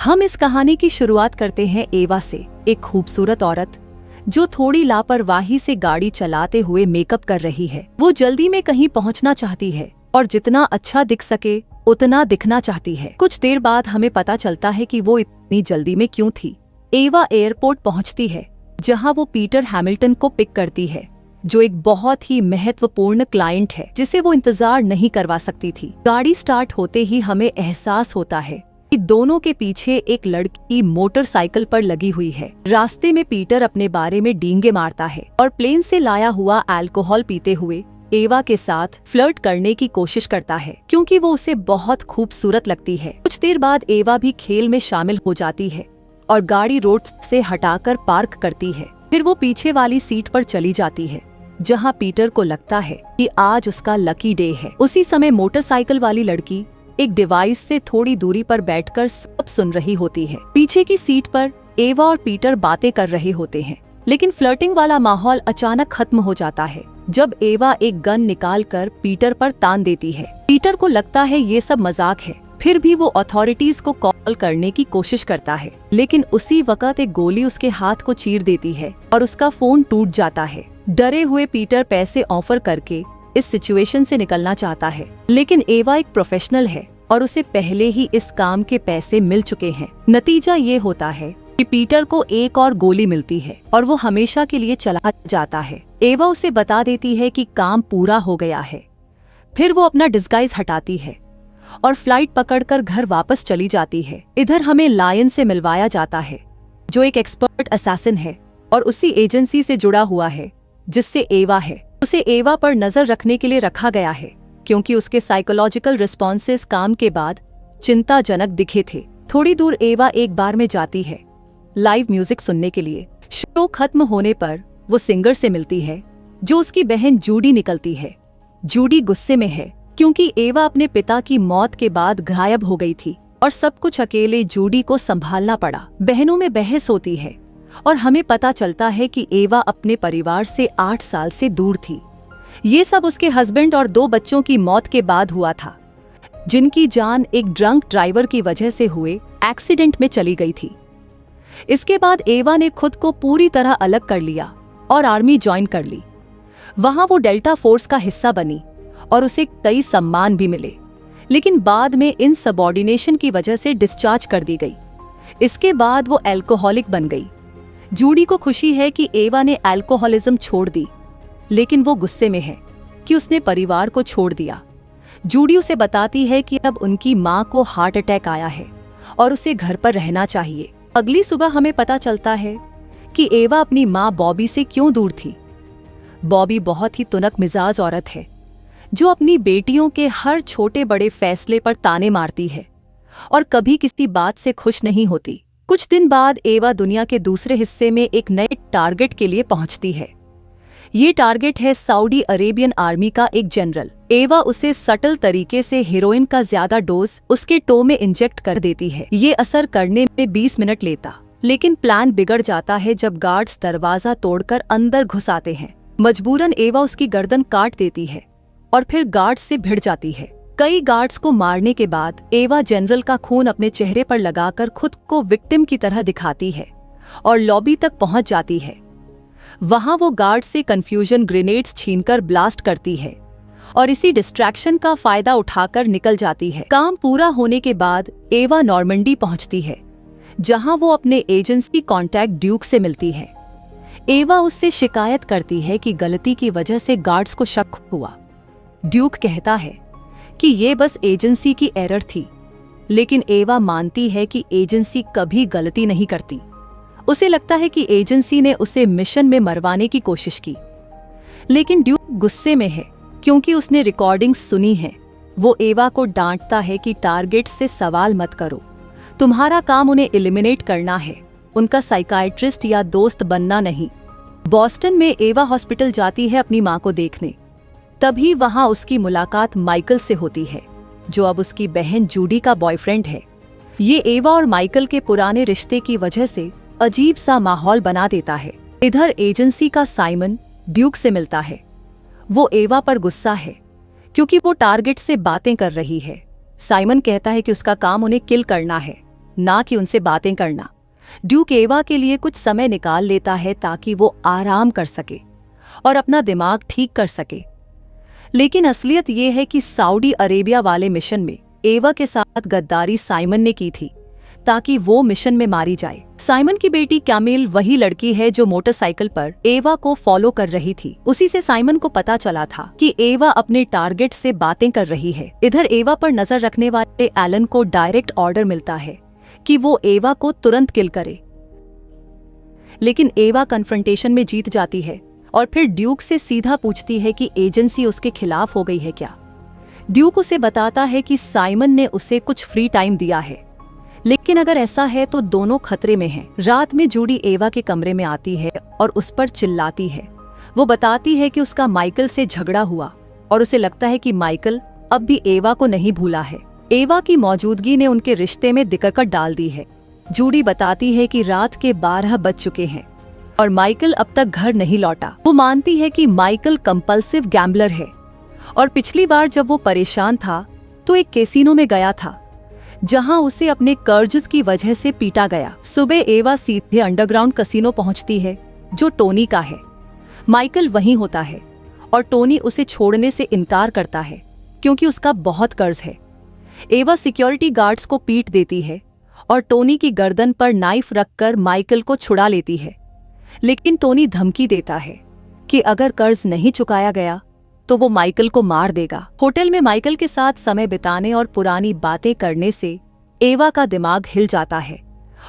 हम इस कहानी की शुरुआत करते हैं एवा से, एक खूबसूरत औरत जो थोड़ी लापरवाही से गाड़ी चलाते हुए मेकअप कर रही है। वो जल्दी में कहीं पहुंचना चाहती है और जितना अच्छा दिख सके उतना दिखना चाहती है। कुछ देर बाद हमें पता चलता है कि वो इतनी जल्दी में क्यों थी। एवा एयरपोर्ट पहुंचती है जहां वो पीटर हैमिल्टन को पिक करती है, जो एक बहुत ही महत्वपूर्ण क्लाइंट है जिसे वो इंतजार नहीं करवा सकती थी। गाड़ी स्टार्ट होते ही हमें एहसास होता है कि दोनों के पीछे एक लड़की मोटरसाइकिल पर लगी हुई है। रास्ते में पीटर अपने बारे में डींगे मारता है और प्लेन से लाया हुआ अल्कोहल पीते हुए एवा के साथ फ्लर्ट करने की कोशिश करता है, क्योंकि वो उसे बहुत खूबसूरत लगती है। कुछ देर बाद एवा भी खेल में शामिल हो जाती है और गाड़ी रोड से हटाकर पार्क करती है। फिर वो पीछे वाली सीट पर चली जाती है जहां पीटर को लगता है कि आज उसका लकी डे है। उसी समय मोटरसाइकिल वाली लड़की एक डिवाइस से थोड़ी दूरी पर बैठकर सब सुन रही होती है। पीछे की सीट पर एवा और पीटर बातें कर रहे होते हैं, लेकिन फ्लर्टिंग वाला माहौल अचानक खत्म हो जाता है जब एवा एक गन निकालकर पीटर पर तान देती है। पीटर को लगता है ये सब मजाक है, फिर भी वो अथॉरिटीज को कॉल करने की कोशिश करता है, लेकिन उसी वक्त एक गोली उसके हाथ को चीर देती है और उसका फोन टूट जाता है। डरे हुए पीटर पैसे ऑफर करके इस सिचुएशन से निकलना चाहता है, लेकिन एवा एक प्रोफेशनल है और उसे पहले ही इस काम के पैसे मिल चुके हैं। नतीजा ये होता है कि पीटर को एक और गोली मिलती है और वो हमेशा के लिए चला जाता है। एवा उसे बता देती है कि काम पूरा हो गया है। फिर वो अपना डिस्गाइज हटाती है और फ्लाइट पकड़कर घर वापस चली जाती है। इधर हमें लायन से मिलवाया जाता है, जो एक एक्सपर्ट असैसिन है और उसी एजेंसी से जुड़ा हुआ है जिससे एवा है। उसे एवा पर नजर रखने के लिए रखा गया है क्योंकि उसके साइकोलॉजिकल रिस्पॉन्सेस काम के बाद चिंताजनक दिखे थे। थोड़ी दूर एवा एक बार में जाती है लाइव म्यूजिक सुनने के लिए। शो खत्म होने पर वो सिंगर से मिलती है जो उसकी बहन जूडी निकलती है। जूडी गुस्से में है क्योंकि एवा अपने पिता की मौत के बाद गायब हो गई थी और सब कुछ अकेले जूडी को संभालना पड़ा। बहनों में बहस होती है और हमें पता चलता है कि एवा अपने परिवार से 8 साल से दूर थी। ये सब उसके हस्बैंड और 2 बच्चों की मौत के बाद हुआ था, जिनकी जान एक ड्रंक ड्राइवर की वजह से हुए एक्सीडेंट में चली गई थी। इसके बाद एवा ने खुद को पूरी तरह अलग कर लिया और आर्मी ज्वाइन कर ली। वहां वो डेल्टा फोर्स का हिस्सा बनी और उसे कई सम्मान भी मिले, लेकिन बाद में इन सबऑर्डिनेशन की वजह से डिस्चार्ज कर दी गई। इसके बाद वो एल्कोहलिक बन गई। जूडी को खुशी है कि एवा ने अल्कोहलिज्म छोड़ दी, लेकिन वो गुस्से में है कि उसने परिवार को छोड़ दिया। जूडी उसे बताती है कि अब उनकी माँ को हार्ट अटैक आया है और उसे घर पर रहना चाहिए। अगली सुबह हमें पता चलता है कि एवा अपनी माँ बॉबी से क्यों दूर थी। बॉबी बहुत ही तुनक मिजाज औरत है जो अपनी बेटियों के हर छोटे बड़े फैसले पर ताने मारती है और कभी किसी बात से खुश नहीं होती। कुछ दिन बाद एवा दुनिया के दूसरे हिस्से में एक नए टारगेट के लिए पहुंचती है। ये टारगेट है सऊदी अरेबियन आर्मी का एक जनरल। एवा उसे सटल तरीके से हेरोइन का ज्यादा डोज उसके टो में इंजेक्ट कर देती है। ये असर करने में 20 मिनट लेता, लेकिन प्लान बिगड़ जाता है जब गार्ड्स दरवाजा तोड़कर अंदर घुस आते हैं। मजबूरन एवा उसकी गर्दन काट देती है और फिर गार्ड्स से भिड़ जाती है। कई गार्ड्स को मारने के बाद एवा जनरल का खून अपने चेहरे पर लगाकर खुद को विक्टिम की तरह दिखाती है और लॉबी तक पहुंच जाती है। वहां वो गार्ड से कंफ्यूजन ग्रेनेड्स छीनकर ब्लास्ट करती है और इसी डिस्ट्रैक्शन का फायदा उठाकर निकल जाती है। काम पूरा होने के बाद एवा नॉर्मंडी पहुंचती है जहां वो अपने एजेंसी कॉन्टैक्ट ड्यूक से मिलती है। एवा उससे शिकायत करती है कि गलती की वजह से गार्ड्स को शक हुआ। ड्यूक कहता है कि ये बस एजेंसी की एरर थी, लेकिन एवा मानती है कि एजेंसी कभी गलती नहीं करती। उसे लगता है कि एजेंसी ने उसे मिशन में मरवाने की कोशिश की, लेकिन ड्यूक गुस्से में है क्योंकि उसने रिकॉर्डिंग्स सुनी है। वो एवा को डांटता है कि टारगेट से सवाल मत करो, तुम्हारा काम उन्हें एलिमिनेट करना है, उनका साइकाइट्रिस्ट या दोस्त बनना नहीं। बॉस्टन में एवा हॉस्पिटल जाती है अपनी माँ को देखने। तभी वहां उसकी मुलाकात माइकल से होती है, जो अब उसकी बहन जूडी का बॉयफ्रेंड है। ये एवा और माइकल के पुराने रिश्ते की वजह से अजीब सा माहौल बना देता है। इधर एजेंसी का साइमन ड्यूक से मिलता है। वो एवा पर गुस्सा है क्योंकि वो टारगेट से बातें कर रही है। साइमन कहता है कि उसका काम उन्हें किल करना है, ना कि उनसे बातें करना। ड्यूक एवा के लिए कुछ समय निकाल लेता है ताकि वो आराम कर सके और अपना दिमाग ठीक कर सके। लेकिन असलियत ये है कि सऊदी अरेबिया वाले मिशन में एवा के साथ गद्दारी साइमन ने की थी ताकि वो मिशन में मारी जाए। साइमन की बेटी कैमिल वही लड़की है जो मोटरसाइकिल पर एवा को फॉलो कर रही थी। उसी से साइमन को पता चला था कि एवा अपने टारगेट से बातें कर रही है। इधर एवा पर नजर रखने वाले एलन को डायरेक्ट ऑर्डर मिलता है कि वो एवा को तुरंत किल करे। लेकिन एवा कन्फ्रंटेशन में जीत जाती है और फिर ड्यूक से सीधा पूछती है कि एजेंसी उसके खिलाफ हो गई है क्या। ड्यूक उसे बताता है कि साइमन ने उसे कुछ फ्री टाइम दिया है, लेकिन अगर ऐसा है तो दोनों खतरे में हैं। रात में जूडी एवा के कमरे में आती है और उस पर चिल्लाती है। वो बताती है कि उसका माइकल से झगड़ा हुआ और उसे लगता है कि माइकल अब भी एवा को नहीं भूला है। एवा की मौजूदगी ने उनके रिश्ते में दिक्कत डाल दी है। जूडी बताती है कि रात के 12 बज चुके हैं और माइकल अब तक घर नहीं लौटा। वो मानती है कि माइकल कंपल्सिव गैम्बलर है और पिछली बार जब वो परेशान था तो एक कैसीनो में गया था जहां उसे अपने कर्ज की वजह से पीटा गया। सुबह एवा सीधे अंडरग्राउंड कैसीनो पहुंचती है जो टोनी का है। माइकल वहीं होता है और टोनी उसे छोड़ने से इनकार करता है क्योंकि उसका बहुत कर्ज है। एवा सिक्योरिटी गार्ड्स को पीट देती है और टोनी की गर्दन पर नाइफ रखकर माइकल को छुड़ा लेती है। लेकिन टोनी धमकी देता है कि अगर कर्ज नहीं चुकाया गया तो वो माइकल को मार देगा। होटल में माइकल के साथ समय बिताने और पुरानी बातें करने से एवा का दिमाग हिल जाता है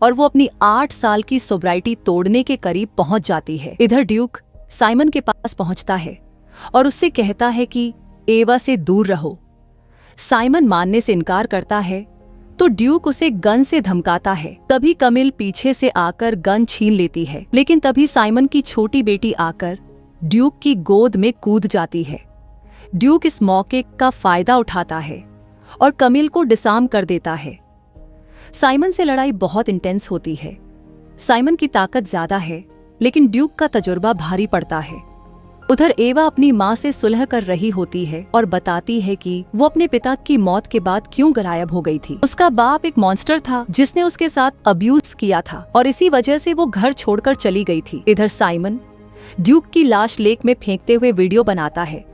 और वो अपनी 8 साल की सोब्राइटी तोड़ने के करीब पहुंच जाती है। इधर ड्यूक साइमन के पास पहुंचता है और उससे कहता है कि एवा से दूर रहो। साइमन मानने से इनकार करता है तो ड्यूक उसे गन से धमकाता है। तभी कैमिल पीछे से आकर गन छीन लेती है, लेकिन तभी साइमन की छोटी बेटी आकर ड्यूक की गोद में कूद जाती है। ड्यूक इस मौके का फायदा उठाता है और कैमिल को डिसआर्म कर देता है। साइमन से लड़ाई बहुत इंटेंस होती है। साइमन की ताकत ज्यादा है, लेकिन ड्यूक का तजुर्बा भारी पड़ता है। उधर एवा अपनी माँ से सुलह कर रही होती है और बताती है कि वो अपने पिता की मौत के बाद क्यों गायब हो गई थी। उसका बाप एक मॉन्स्टर था जिसने उसके साथ अब्यूज किया था और इसी वजह से वो घर छोड़कर चली गई थी। इधर साइमन ड्यूक की लाश लेक में फेंकते हुए वीडियो बनाता है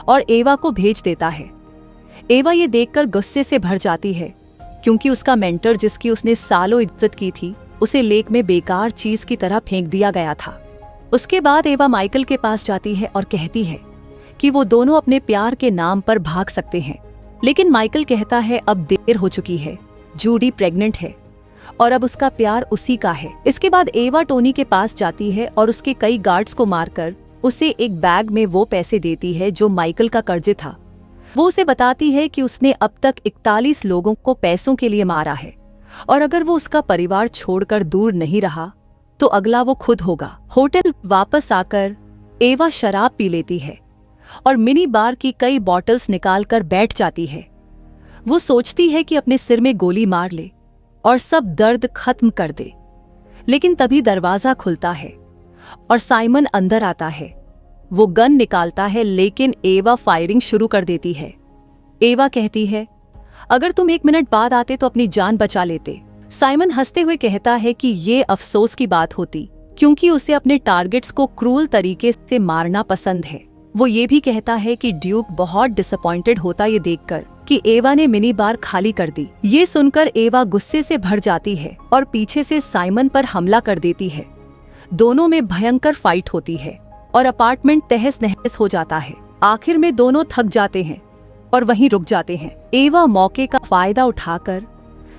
और एवा को भेज देता है। एवा ये देखकर गुस्से से भर जाती है क्योंकि उसका मेंटर जिसकी उसने सालों इज्जत की थी उसे लेक में बेकार चीज की तरह फेंक दिया गया था। उसके बाद एवा माइकल के पास जाती है और कहती है कि वो दोनों अपने प्यार के नाम पर भाग सकते हैं, लेकिन माइकल कहता है अब देर हो चुकी है, जूडी प्रेग्नेंट है और अब उसका प्यार उसी का है। इसके बाद एवा टोनी के पास जाती है और उसके कई गार्ड्स को मारकर उसे एक बैग में वो पैसे देती है जो माइकल का कर्ज था। वो उसे बताती है कि उसने अब तक 41 लोगों को पैसों के लिए मारा है और अगर वो उसका परिवार छोड़कर दूर नहीं रहा तो अगला वो खुद होगा। होटल वापस आकर एवा शराब पी लेती है और मिनी बार की कई बॉटल्स निकालकर बैठ जाती है। वो सोचती है कि अपने सिर में गोली मार ले और सब दर्द खत्म कर दे, लेकिन तभी दरवाजा खुलता है और साइमन अंदर आता है। वो गन निकालता है, लेकिन एवा फायरिंग शुरू कर देती है। एवा कहती है, अगर तुम 1 मिनट बाद आते तो अपनी जान बचा लेते। साइमन हंसते हुए कहता है कि ये अफसोस की बात होती, क्योंकि उसे अपने टारगेट्स को क्रूल तरीके से मारना पसंद है। वो ये भी कहता है कि ड्यूक बहुत डिसअपॉइंटेड होता ये देखकर कि एवा ने मिनी बार खाली कर दी। ये सुनकर एवा गुस्से से भर जाती है और पीछे से साइमन पर हमला कर देती है। दोनों में भयंकर फाइट होती है और अपार्टमेंट तहस नहस हो जाता है। आखिर में दोनों थक जाते हैं और वहीं रुक जाते हैं। एवा मौके का फायदा उठाकर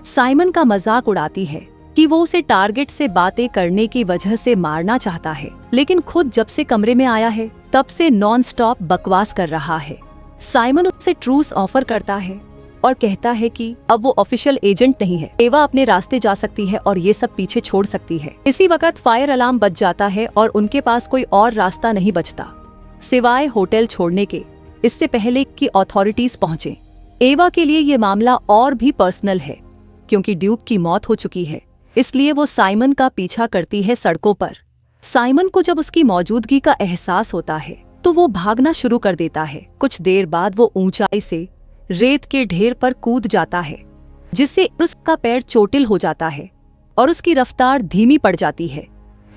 साइमन का मजाक उड़ाती है कि वो उसे टारगेट से बातें करने की वजह से मारना चाहता है, लेकिन खुद जब से कमरे में आया है तब से नॉन स्टॉप बकवास कर रहा है। साइमन उसे ट्रूस ऑफर करता है और कहता है कि अब वो ऑफिशियल एजेंट नहीं है, एवा अपने रास्ते जा सकती है और ये सब पीछे छोड़ सकती है। इसी वक्त फायर अलार्म बज जाता है और उनके पास कोई और रास्ता नहीं बचता सिवाय होटल छोड़ने के, इससे पहले कि अथॉरिटीज पहुंचे। एवा के लिए ये मामला और भी पर्सनल है क्योंकि ड्यूक की मौत हो चुकी है, इसलिए वो साइमन का पीछा करती है सड़कों पर। साइमन को जब उसकी मौजूदगी का एहसास होता है तो वो भागना शुरू कर देता है। कुछ देर बाद वो ऊंचाई से रेत के ढेर पर कूद जाता है, जिससे उसका पैर चोटिल हो जाता है और उसकी रफ्तार धीमी पड़ जाती है।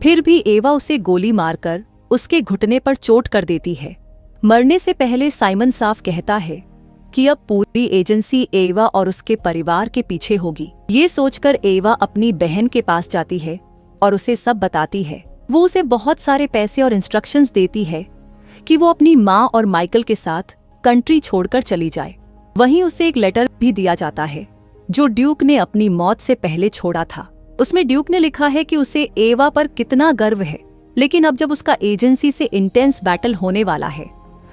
फिर भी एवा उसे गोली मारकर उसके घुटने पर चोट कर देती है। मरने से पहले साइमन साफ कहता है कि अब पूरी एजेंसी एवा और उसके परिवार के पीछे होगी। ये सोचकर एवा अपनी बहन के पास जाती है और उसे सब बताती है। वो उसे बहुत सारे पैसे और इंस्ट्रक्शंस देती है कि वो अपनी माँ और माइकल के साथ कंट्री छोड़कर चली जाए। वहीं उसे एक लेटर भी दिया जाता है जो ड्यूक ने अपनी मौत से पहले छोड़ा था। उसमें ड्यूक ने लिखा है कि उसे एवा पर कितना गर्व है, लेकिन अब जब उसका एजेंसी से इंटेंस बैटल होने वाला है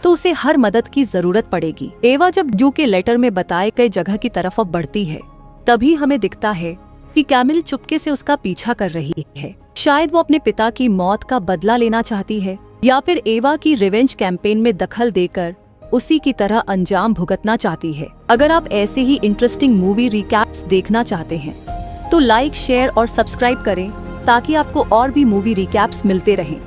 तो उसे हर मदद की जरूरत पड़ेगी। एवा जब ड्यूक के लेटर में बताए गए जगह की तरफ अब बढ़ती है, तभी हमें दिखता है कि कैमिल चुपके से उसका पीछा कर रही है। शायद वो अपने पिता की मौत का बदला लेना चाहती है या फिर एवा की रिवेंज कैंपेन में दखल देकर उसी की तरह अंजाम भुगतना चाहती है। अगर आप ऐसे ही इंटरेस्टिंग मूवी रिकैप्स देखना चाहते हैं तो लाइक, शेयर और सब्सक्राइब करें ताकि आपको और भी मूवी रिकैप्स मिलते रहें।